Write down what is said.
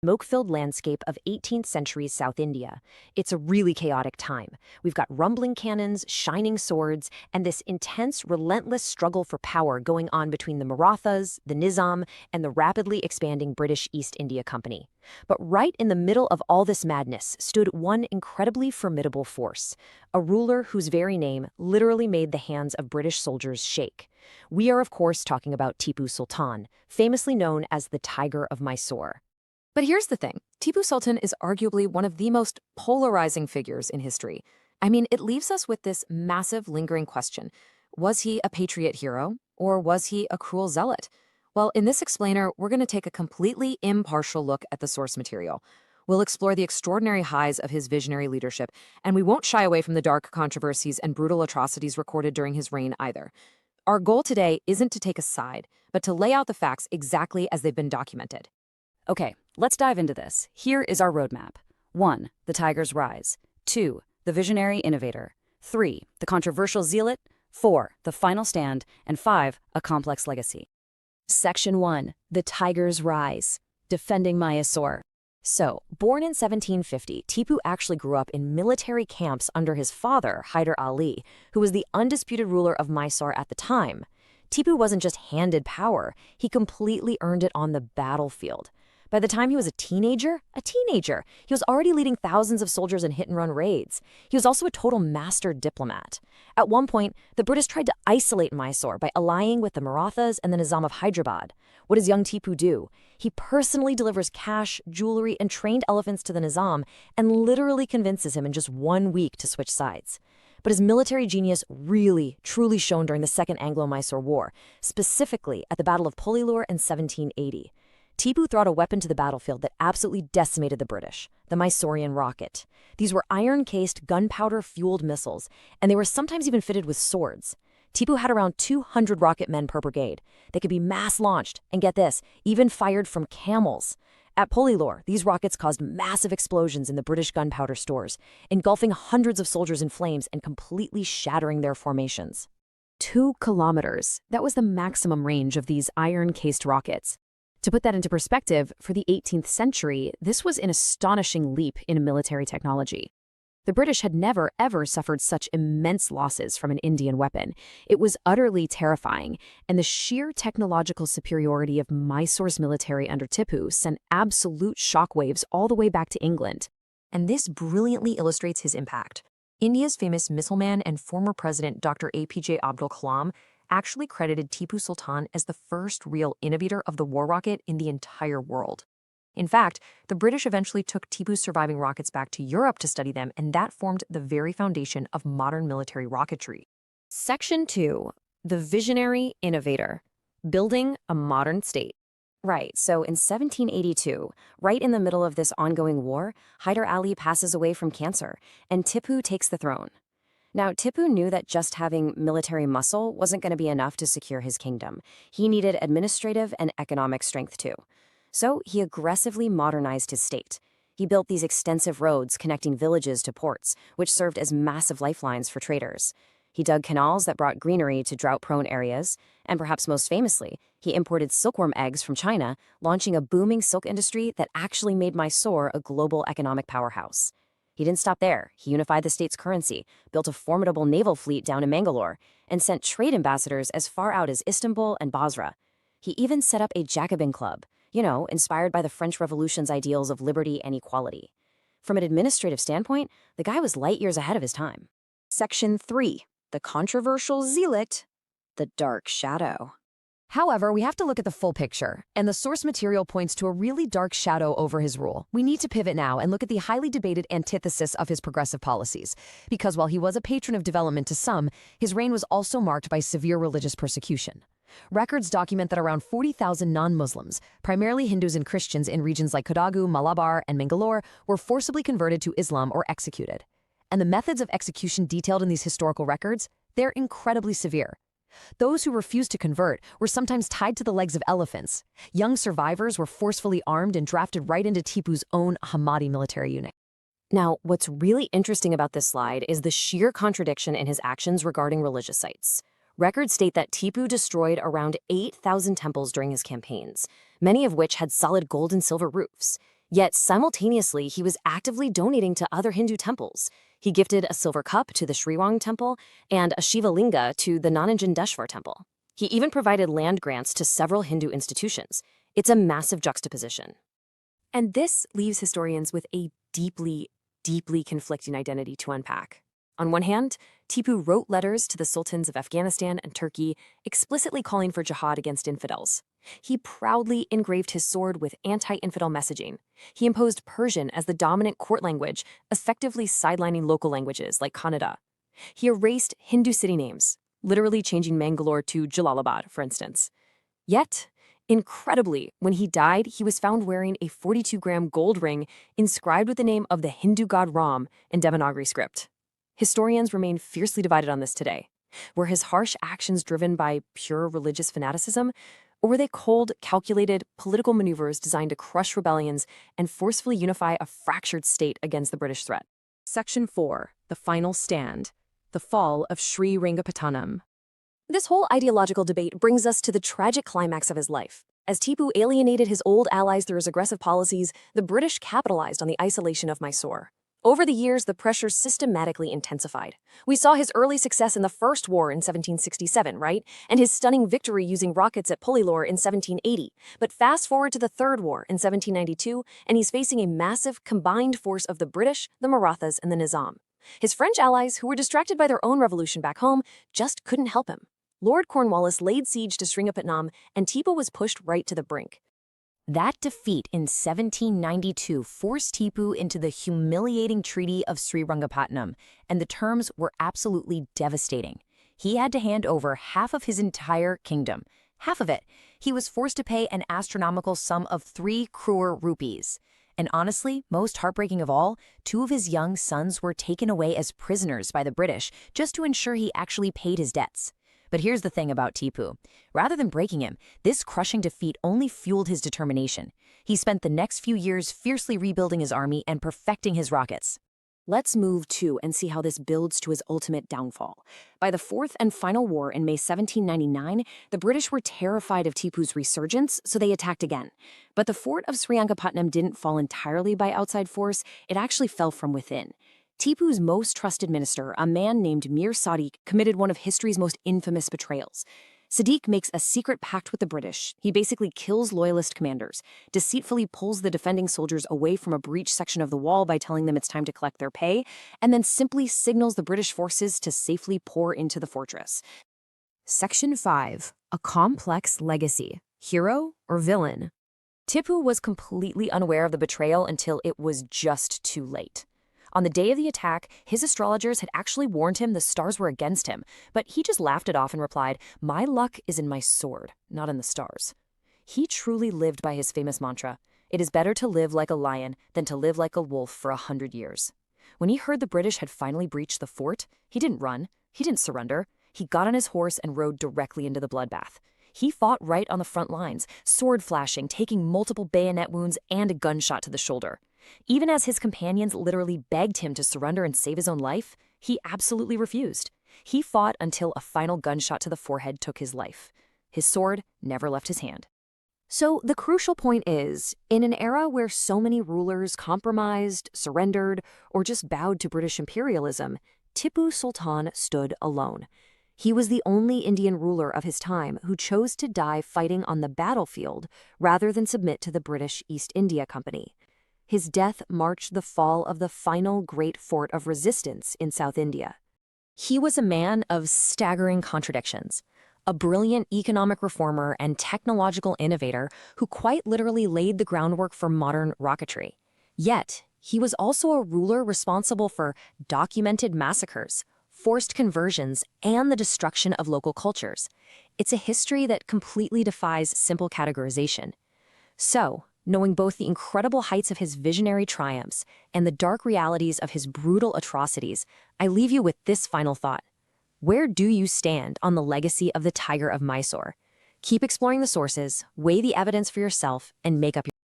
Smoke-filled landscape of 18th century South India. It's a really chaotic time. We've got rumbling cannons, shining swords, and this intense, relentless struggle for power going on between the Marathas, the Nizam, and the rapidly expanding British East India Company. But right in the middle of all this madness stood one incredibly formidable force, a ruler whose very name literally made the hands of British soldiers shake. We are, of course, talking about Tipu Sultan, famously known as the Tiger of Mysore. But here's the thing. Tipu Sultan is arguably one of the most polarizing figures in history. I mean, it leaves us with this massive lingering question. Was he a patriot hero, or was he a cruel zealot? Well, in this explainer, we're going to take a completely impartial look at the source material. We'll explore the extraordinary highs of his visionary leadership, and we won't shy away from the dark controversies and brutal atrocities recorded during his reign either. Our goal today isn't to take a side, but to lay out the facts exactly as they've been documented. Okay, let's dive into this. Here is our roadmap. 1. The tiger's rise. 2. The visionary innovator. 3. The controversial zealot. 4. The final stand. And 5. A complex legacy. Section 1. The Tiger's Rise. Defending Mysore. So, born in 1750, Tipu actually grew up in military camps under his father, Hyder Ali, who was the undisputed ruler of Mysore at the time. Tipu wasn't just handed power, he completely earned it on the battlefield. By the time he was a teenager, he was already leading thousands of soldiers in hit-and-run raids. He was also a total master diplomat. At one point, the British tried to isolate Mysore by allying with the Marathas and the Nizam of Hyderabad. What does young Tipu do? He personally delivers cash, jewelry, and trained elephants to the Nizam and literally convinces him in just 1 week to switch sides. But his military genius really, truly shone during the Second Anglo-Mysore War, specifically at the Battle of Polilur in 1780. Tipu brought a weapon to the battlefield that absolutely decimated the British, the Mysorean rocket. These were iron-cased, gunpowder-fueled missiles, and they were sometimes even fitted with swords. Tipu had around 200 rocket men per brigade. They could be mass-launched, and get this, even fired from camels. At Polilur, these rockets caused massive explosions in the British gunpowder stores, engulfing hundreds of soldiers in flames and completely shattering their formations. 2 kilometers. That was the maximum range of these iron-cased rockets. To put that into perspective, for the 18th century, this was an astonishing leap in military technology. The British had never, ever suffered such immense losses from an Indian weapon. It was utterly terrifying, and the sheer technological superiority of Mysore's military under Tipu sent absolute shockwaves all the way back to England. And this brilliantly illustrates his impact. India's famous missile man and former president Dr. APJ Abdul Kalam actually credited Tipu Sultan as the first real innovator of the war rocket in the entire world. In fact, the British eventually took Tipu's surviving rockets back to Europe to study them, and that formed the very foundation of modern military rocketry. Section 2. The Visionary Innovator. Building a modern state. Right, so in 1782, right in the middle of this ongoing war, Hyder Ali passes away from cancer, and Tipu takes the throne. Now, Tipu knew that just having military muscle wasn't going to be enough to secure his kingdom. He needed administrative and economic strength too. So he aggressively modernized his state. He built these extensive roads connecting villages to ports, which served as massive lifelines for traders. He dug canals that brought greenery to drought-prone areas, and perhaps most famously, he imported silkworm eggs from China, launching a booming silk industry that actually made Mysore a global economic powerhouse. He didn't stop there. He unified the state's currency, built a formidable naval fleet down in Mangalore, and sent trade ambassadors as far out as Istanbul and Basra. He even set up a Jacobin club, inspired by the French Revolution's ideals of liberty and equality. From an administrative standpoint, the guy was light years ahead of his time. Section 3. The controversial zealot, the dark shadow. However, we have to look at the full picture, and the source material points to a really dark shadow over his rule. We need to pivot now and look at the highly debated antithesis of his progressive policies, because while he was a patron of development to some, his reign was also marked by severe religious persecution. Records document that around 40,000 non-Muslims, primarily Hindus and Christians in regions like Kodagu, Malabar, and Mangalore, were forcibly converted to Islam or executed. And the methods of execution detailed in these historical records, they're incredibly severe. Those who refused to convert were sometimes tied to the legs of elephants. Young survivors were forcefully armed and drafted right into Tipu's own Hamadi military unit. Now, what's really interesting about this slide is the sheer contradiction in his actions regarding religious sites. Records state that Tipu destroyed around 8,000 temples during his campaigns, many of which had solid gold and silver roofs. Yet simultaneously, he was actively donating to other Hindu temples. He gifted a silver cup to the Srirang temple and a Shiva Linga to the Nananjindeshwar temple. He even provided land grants to several Hindu institutions. It's a massive juxtaposition. And this leaves historians with a deeply, deeply conflicting identity to unpack. On one hand, Tipu wrote letters to the sultans of Afghanistan and Turkey, explicitly calling for jihad against infidels. He proudly engraved his sword with anti-infidel messaging. He imposed Persian as the dominant court language, effectively sidelining local languages like Kannada. He erased Hindu city names, literally changing Mangalore to Jalalabad, for instance. Yet, incredibly, when he died, he was found wearing a 42-gram gold ring inscribed with the name of the Hindu god Ram in Devanagari script. Historians remain fiercely divided on this today. Were his harsh actions driven by pure religious fanaticism, or were they cold, calculated political maneuvers designed to crush rebellions and forcefully unify a fractured state against the British threat? Section 4. The Final Stand. The Fall of Srirangapatnam. This whole ideological debate brings us to the tragic climax of his life. As Tipu alienated his old allies through his aggressive policies, the British capitalized on the isolation of Mysore. Over the years, the pressure systematically intensified. We saw his early success in the First War in 1767, right? And his stunning victory using rockets at Pulilore in 1780. But fast forward to the Third War in 1792, and he's facing a massive combined force of the British, the Marathas, and the Nizam. His French allies, who were distracted by their own revolution back home, just couldn't help him. Lord Cornwallis laid siege to Sringapatnam, and Tipu was pushed right to the brink. That defeat in 1792 forced Tipu into the humiliating Treaty of Srirangapatnam, and the terms were absolutely devastating. He had to hand over half of his entire kingdom. Half of it. He was forced to pay an astronomical sum of 3 crore rupees. And honestly, most heartbreaking of all, 2 of his young sons were taken away as prisoners by the British just to ensure he actually paid his debts. But here's the thing about Tipu. Rather than breaking him, this crushing defeat only fueled his determination. He spent the next few years fiercely rebuilding his army and perfecting his rockets. Let's move to and see how this builds to his ultimate downfall. By the fourth and final war in May 1799, the British were terrified of Tipu's resurgence, so they attacked again. But the fort of Srirangapatnam didn't fall entirely by outside force, it actually fell from within. Tipu's most trusted minister, a man named Mir Sadiq, committed one of history's most infamous betrayals. Sadiq makes a secret pact with the British. He basically kills loyalist commanders, deceitfully pulls the defending soldiers away from a breached section of the wall by telling them it's time to collect their pay, and then simply signals the British forces to safely pour into the fortress. Section 5. A Complex Legacy. Hero or Villain? Tipu was completely unaware of the betrayal until it was just too late. On the day of the attack, his astrologers had actually warned him the stars were against him, but he just laughed it off and replied, "My luck is in my sword, not in the stars." He truly lived by his famous mantra, "It is better to live like a lion than to live like a wolf for 100 years." When he heard the British had finally breached the fort, he didn't run, he didn't surrender. He got on his horse and rode directly into the bloodbath. He fought right on the front lines, sword flashing, taking multiple bayonet wounds and a gunshot to the shoulder. Even as his companions literally begged him to surrender and save his own life, he absolutely refused. He fought until a final gunshot to the forehead took his life. His sword never left his hand. So the crucial point is, in an era where so many rulers compromised, surrendered, or just bowed to British imperialism, Tipu Sultan stood alone. He was the only Indian ruler of his time who chose to die fighting on the battlefield rather than submit to the British East India Company. His death marked the fall of the final great fort of resistance in South India. He was a man of staggering contradictions, a brilliant economic reformer and technological innovator who quite literally laid the groundwork for modern rocketry. Yet, he was also a ruler responsible for documented massacres, forced conversions, and the destruction of local cultures. It's a history that completely defies simple categorization. So, knowing both the incredible heights of his visionary triumphs and the dark realities of his brutal atrocities, I leave you with this final thought. Where do you stand on the legacy of the Tiger of Mysore? Keep exploring the sources, weigh the evidence for yourself, and make up your